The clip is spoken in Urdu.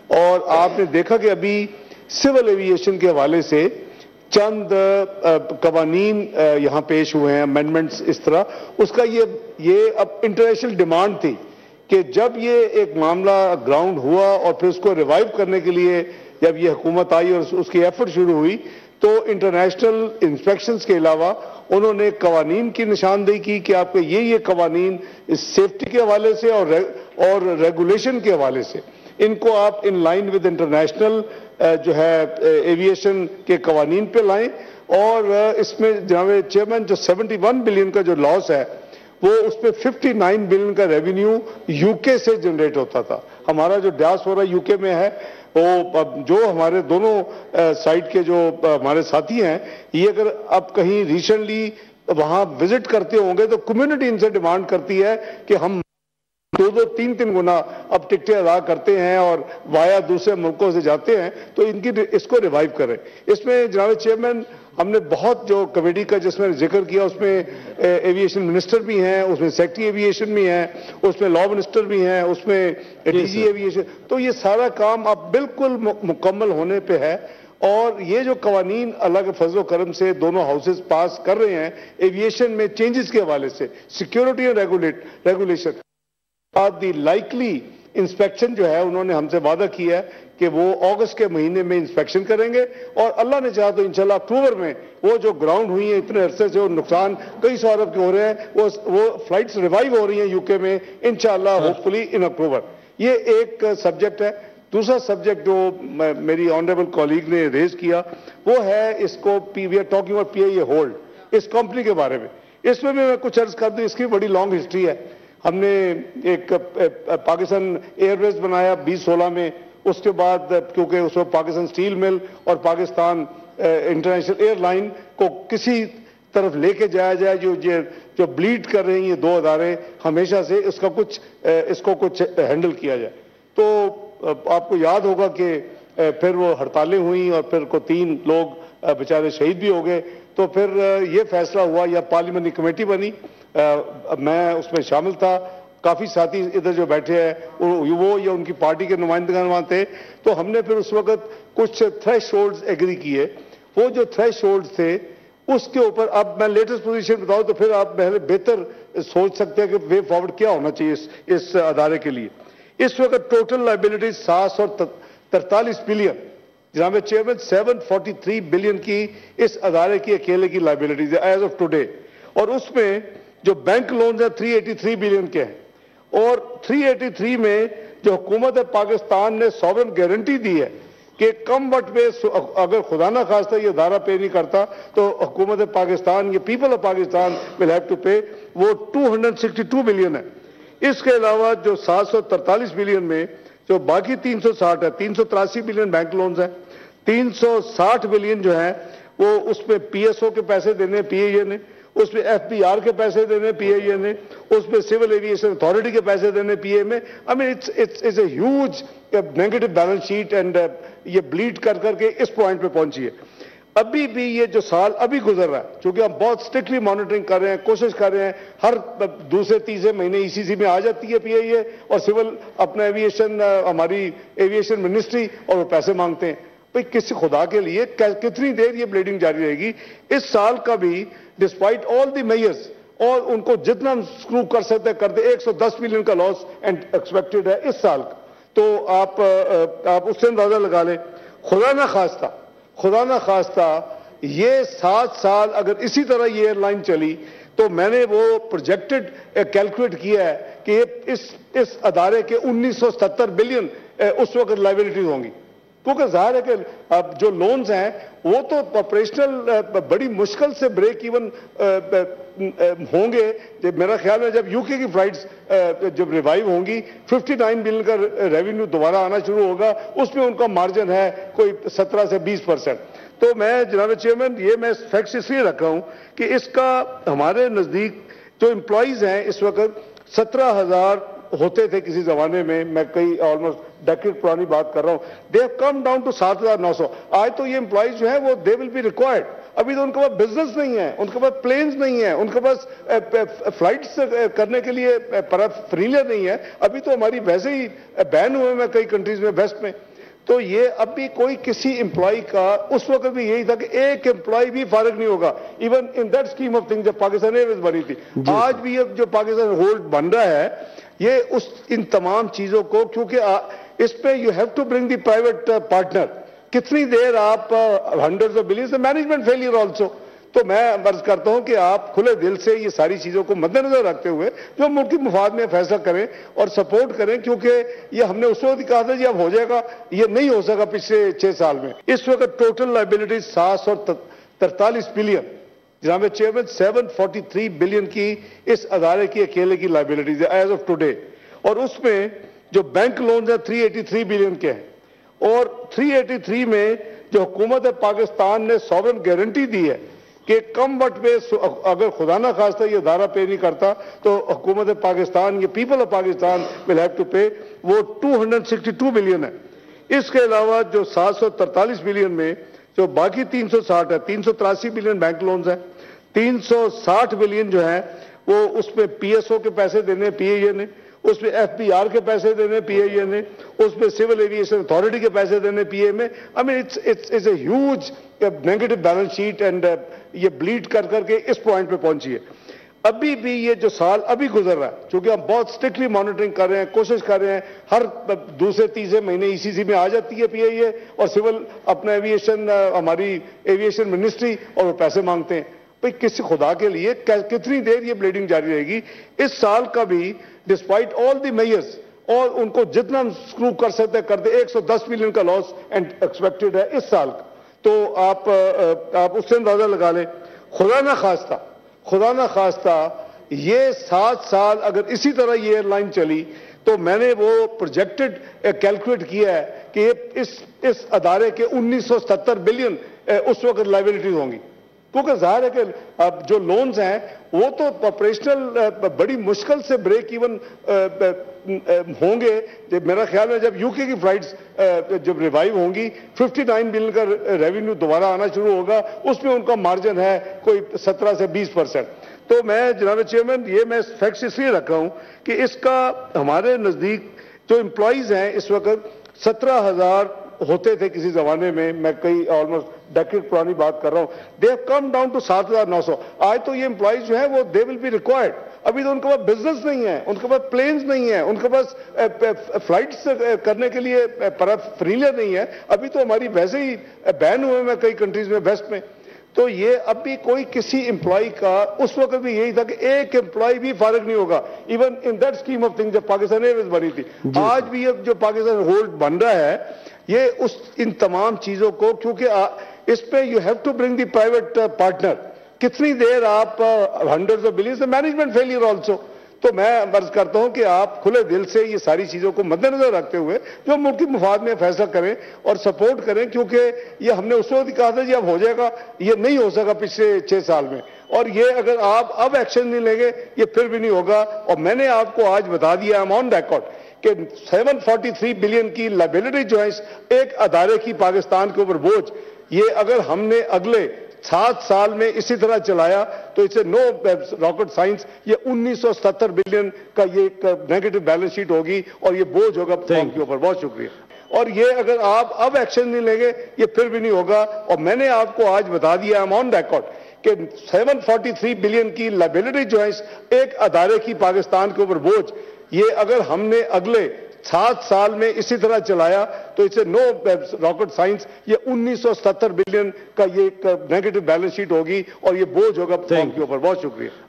اور آپ نے دیکھا کہ ابھی سول ایویشن کے حوالے سے چند قوانین یہاں پیش ہوئے ہیں، امینڈمنٹس اس طرح، اس کا یہ اب انٹرنیشنل ڈیمانڈ تھی کہ جب یہ ایک معاملہ گراؤنڈ ہوا اور پھر اس کو ریوائیو کرنے کے لیے جب یہ حکومت آئی اور اس کی ایفرٹ شروع ہوئی تو انٹرنیشنل انسپیکشنز کے علاوہ انہوں نے قوانین کی نشاندہی کی کہ آپ کے یہ قوانین سیفٹی کے حوالے سے اور ریگولیشن کے حوالے سے ان کو آپ ان لائن ود انٹرنیشنل جو ہے ایویشن کے قوانین پہ لائیں، اور اس میں جناب چیئرمین جو 71 بلین کا جو لاس ہے وہ اس پہ 59 بلین کا ریونیو یو کے سے جنریٹ ہوتا تھا۔ ہمارا جو ڈاس ہو رہا ہے یو کے میں ہے، وہ جو ہمارے دونوں سائٹ کے جو ہمارے ساتھی ہیں، یہ اگر اب کہیں ریسنٹلی وہاں وزٹ کرتے ہوں گے تو کمیونٹی ان سے ڈیمانڈ کرتی ہے کہ ہم 2-3 گنا اب ٹکٹیں ادا کرتے ہیں اور وایا دوسرے ملکوں سے جاتے ہیں، تو اس کو ریوائیو کریں۔ اس میں جناب چیئرمین ہم نے بہت جو کمیٹی کا جس میں ذکر کیا اس میں ایویشن منسٹر بھی ہیں، اس میں سیکٹری ایویشن بھی ہیں، اس میں لا منسٹر بھی ہیں، اس میں ڈی جی ایویشن، تو یہ سارا کام اب بالکل مکمل ہونے پہ ہے۔ اور یہ جو قوانین اللہ کے فضل و کرم سے دونوں ہاؤسز پاس کر رہے ہیں ایویشن میں چینجز کے حوالے سے، سیکیورٹی اور ریگولیشن، دی لائکلی انسپیکشن جو ہے انہوں نے ہم سے وعدہ کیا ہے کہ وہ اگست کے مہینے میں انسپیکشن کریں گے، اور اللہ نے چاہا تو انشاءاللہ اکتوبر میں وہ جو گراؤنڈ ہوئی ہیں اتنے عرصے سے، وہ نقصان کئی سو ارب کے ہو رہے ہیں، وہ فلائٹس ریوائیو ہو رہی ہیں یو کے میں انشاءاللہ ہوپفلی ان اکتوبر۔ یہ ایک سبجیکٹ ہے۔ دوسرا سبجیکٹ جو میری آنریبل کولیگ نے ریز کیا وہ ہے اس کو we are talking about P I A hold, اس کمپنی کے بارے میں۔ اس میں بھی میں کچھ عرض کر دوں، اس کی بڑی لانگ ہسٹری ہے۔ ہم نے ایک پاکستان ایئر ویز بنایا 2016 میں، اس کے بعد کیونکہ اس وقت پاکستان سٹیل مل اور پاکستان انٹرنیشنل ایئر لائن کو کسی طرف لے کے جایا جائے جو بلیڈ کر رہے ہیں یہ دو ادارے ہمیشہ سے، اس کو کچھ ہینڈل کیا جائے۔ تو آپ کو یاد ہوگا کہ پھر وہ ہڑتالیں ہوئیں اور پھر 3 لوگ بیچارے شہید بھی ہو گئے، تو پھر یہ فیصلہ ہوا یا پارلیمنٹری کمیٹی بنی، میں اس میں شامل تھا، کافی ساتھی ادھر جو بیٹھے ہیں وہ یا ان کی پارٹی کے نمائندگان وہاں تھے، تو ہم نے پھر اس وقت کچھ تھریش ہولڈز ایگری کیے۔ وہ جو تھریش ہولڈز تھے اس کے اوپر اب میں لیٹسٹ پوزیشن بتاؤں تو پھر آپ بہتر سوچ سکتے ہیں کہ وے فارورڈ کیا ہونا چاہیے اس ادارے کے لیے۔ اس وقت ٹوٹل لائبلٹیز 743 بلین، جناب چیئرمین 743 بلین کی اس ادارے کی اکیلے کی لائبلٹیز ہے ایز آف ٹوڈے، اور اس میں جو بینک لونز ہیں 383 بلین کے ہیں، اور 383 میں جو حکومت پاکستان نے سوورن گارنٹی دی ہے کہ کم وقت میں اگر خدا نہ خواستہ یہ ادارہ پے نہیں کرتا تو حکومت پاکستان یہ people of Pakistan will have to pay, وہ 262 بلین ہے۔ اس کے علاوہ جو 743 بلین میں جو باقی 360 ہے، 383 بلین بینک لونز ہیں، 360 بلین جو ہیں وہ اس میں پی ایس او کے پیسے دینے پی اے نے، اس میں ایف بی آر کے پیسے دینے پی اے نے، اس میں سول ایویشن اتھارٹی کے پیسے دینے پی اے میں۔ I mean it's a huge negative balance sheet, and یہ بلیڈ کر کے اس پوائنٹ پہ پہنچی ہے۔ ابھی بھی یہ جو سال ابھی گزر رہا ہے، چونکہ ہم بہت اسٹرکٹلی مانیٹرنگ کر رہے ہیں، کوشش کر رہے ہیں، ہر دوسرے تیسرے مہینے ای سی سی میں آ جاتی ہے پی آئی اے اور سول اپنا ایویشن ہماری ایویشن منسٹری، اور وہ پیسے مانگتے ہیں۔ بھئی کسی خدا کے لیے کتنی دیر یہ بلیڈنگ جاری رہے گی؟ اس سال کا بھی ڈسپائٹ آل دی میئرز، اور ان کو جتنا سکرو کر سکتے کر دے، 110 ملین کا لاس ایکسپیکٹڈ ہے اس سال کا، تو آپ اس سے اندازہ لگا لیں۔ خدا نہ خواستہ یہ 7 سال اگر اسی طرح یہ ایئر لائن چلی تو میں نے وہ پروجیکٹڈ کیلکولیٹ کیا ہے کہ اس ادارے کے 1970 بلین اس وقت لائبلٹیز ہوں گی، کیونکہ ظاہر ہے کہ اب جو لونز ہیں وہ تو آپریشنل بڑی مشکل سے بریک ایون ہوں گے۔ میرا خیال ہے جب یو کے کی فلائٹس جب ریوائیو ہوں گی 59 بلین کا ریونیو دوبارہ آنا شروع ہوگا، اس میں ان کا مارجن ہے کوئی 17 سے 20%۔ تو میں جناب چیئرمین یہ میں فیکٹس اس لیے رکھ رہا ہوں کہ اس کا ہمارے نزدیک جو امپلائیز ہیں اس وقت 17,000 ہوتے تھے کسی زمانے میں کئی آلموسٹ ڈیکیڈ پرانی بات کر رہا ہوں، they have come down to 7,900۔ آج تو یہ امپلائیز جو ہیں وہ دے ول بی ریکوائرڈ، ابھی تو ان کے پاس بزنس نہیں ہے، ان کے پاس پلینز نہیں ہے، ان کے پاس فلائٹس کرنے کے لیے فریلر نہیں ہے، ابھی تو ہماری ویسے ہی بین ہوئے ہیں کئی کنٹریز میں ویسٹ میں. تو یہ اب بھی کوئی کسی امپلائی کا، اس وقت بھی یہی تھا کہ ایک امپلائی بھی فارغ نہیں ہوگا even in that scheme of thing جب پاکستان ایئرویز بنی تھی. آج بھی یہ جو پاکستان ہولڈ بن رہا ہے یہ ان تمام چیزوں کو، کیونکہ اس پہ you have to bring the private partner. کتنی دیر آپ hundreds of billions management failure also. تو میں عرض کرتا ہوں کہ آپ کھلے دل سے یہ ساری چیزوں کو مد نظر رکھتے ہوئے جو ملکی مفاد میں فیصلہ کریں اور سپورٹ کریں، کیونکہ یہ ہم نے اس وقت کہا تھا جی اب ہو جائے گا، یہ نہیں ہو سکا پچھلے 6 سال میں. اس وقت ٹوٹل لائبلٹی 743 بلین، جناب چیئرمین 743 بلین کی اس ادارے کی اکیلے کی لائبلٹیز ہے ایز آف ٹوڈے. اور اس میں جو بینک لونز ہیں 383 بلین کے ہیں، اور 383 میں جو حکومت پاکستان نے سوورن گارنٹی دی ہے کہ کم وقت میں اگر خدا نہ خواستہ یہ ادارہ پے نہیں کرتا تو حکومت پاکستان، یہ people of Pakistan will have to pay, وہ 262 بلین ہے. اس کے علاوہ جو 743 بلین میں جو باقی 360 ہے، 383 بلین بینک لونز ہیں، 360 بلین جو ہیں وہ اس میں پی ایس او کے پیسے دینے پی اے نے، اس میں ایف بی آر کے پیسے دینے پی اے نے، اس میں سول ایویشن اتھارٹی کے پیسے دینے پی اے میں. I mean it's a huge negative balance sheet and یہ بلیڈ کر کے اس پوائنٹ پہ پہنچی ہے. ابھی بھی یہ جو سال ابھی گزر رہا ہے، چونکہ ہم بہت اسٹرکٹلی مانیٹرنگ کر رہے ہیں، کوشش کر رہے ہیں، ہر دوسرے تیسرے مہینے ای سی سی میں آ جاتی ہے پی اے اور سول اپنا ایویشن، ہماری ایویشن منسٹری، اور وہ پیسے مانگتے ہیں. بھئی کسی خدا کے لیے کتنی دیر یہ بلیڈنگ جاری رہے گی؟ اس سال کا بھی ڈسپائٹ آل دی میئرز، اور ان کو جتنا ہم سکرو کر سکتے کر دے، 110 ملین کا لاس ایکسپیکٹڈ ہے اس سال کا. تو آپ اس سے اندازہ لگا لیں. خدا نہ خواستہ یہ 7 سال اگر اسی طرح یہ ایئر لائن چلی تو میں نے وہ پروجیکٹڈ کیلکولیٹ کیا ہے کہ اس ادارے کے 1970 بلین اس وقت لائبلٹیز ہوں گی. کیونکہ ظاہر ہے کہ اب جو لونز ہیں وہ تو آپریشنل بڑی مشکل سے بریک ایون ہوں گے. میرا خیال ہے جب یو کے کی فلائٹس جب ریوائیو ہوں گی 59 بلین کا ریونیو دوبارہ آنا شروع ہوگا، اس میں ان کا مارجن ہے کوئی 17 سے 20%. تو میں جناب چیئرمین یہ میں فیکٹس اس لیے رکھ رہا ہوں کہ اس کا ہمارے نزدیک جو امپلائیز ہیں اس وقت 17,000 ہوتے تھے کسی زمانے میں کئی آلموسٹ ڈیکیڈ پرانی بات کر رہا ہوں. They have come down to 7,900. آج تو یہ امپلائیز جو ہیں وہ دے ول بی ریکوائرڈ. ابھی تو ان کے پاس بزنس نہیں ہے، ان کے پاس پلینز نہیں ہیں، ان کے پاس فلائٹس کرنے کے لیے فریلر نہیں ہے، ابھی تو ہماری ویسے ہی بین ہوئے ہیں کئی کنٹریز میں ویسٹ میں. تو یہ اب بھی کوئی کسی امپلائی کا، اس وقت بھی یہی تھا کہ ایک امپلائی بھی فارغ نہیں ہوگا even in that scheme of thing جب پاکستان ایئرویز بنی تھی. آج بھی یہ جو پاکستان ہولڈ بن رہا ہے یہ ان تمام چیزوں کو، کیونکہ اس پہ you have to bring the private partner. کتنی دیر آپ hundreds of billions management failure also. تو میں عرض کرتا ہوں کہ آپ کھلے دل سے یہ ساری چیزوں کو مد نظر رکھتے ہوئے جو ملکی مفاد میں فیصلہ کریں اور سپورٹ کریں، کیونکہ یہ ہم نے اس وقت کہا تھا جی اب ہو جائے گا، یہ نہیں ہو سکا پچھلے 6 سال میں. اور یہ اگر آپ اب ایکشن نہیں لیں گے یہ پھر بھی نہیں ہوگا. اور میں نے آپ کو آج بتا دیا ہے آن ریکارڈ کہ 743 بلین کی لائبلٹی جو ہے ایک ادارے کی پاکستان کے اوپر بوجھ، یہ اگر ہم نے اگلے 7 سال میں اسی طرح چلایا تو اسے نو راکٹ سائنس، یہ 1970 بلین کا یہ نیگیٹو بیلنس شیٹ ہوگی اور یہ بوجھ ہوگا قوم کے اوپر. بہت شکریہ. اور یہ اگر آپ اب ایکشن نہیں لیں گے یہ پھر بھی نہیں ہوگا. اور میں نے آپ کو آج بتا دیا ہے آن ریکارڈ کہ 743 بلین کی لائبلٹی جو ہے ایک ادارے کی پاکستان کے اوپر بوجھ، یہ اگر ہم نے اگلے 7 سال میں اسی طرح چلایا تو اسے نو راکٹ سائنس، یہ 1970 بلین کا یہ نیگیٹو بیلنس شیٹ ہوگی اور یہ بوجھ ہوگا قوم کے اوپر. بہت شکریہ.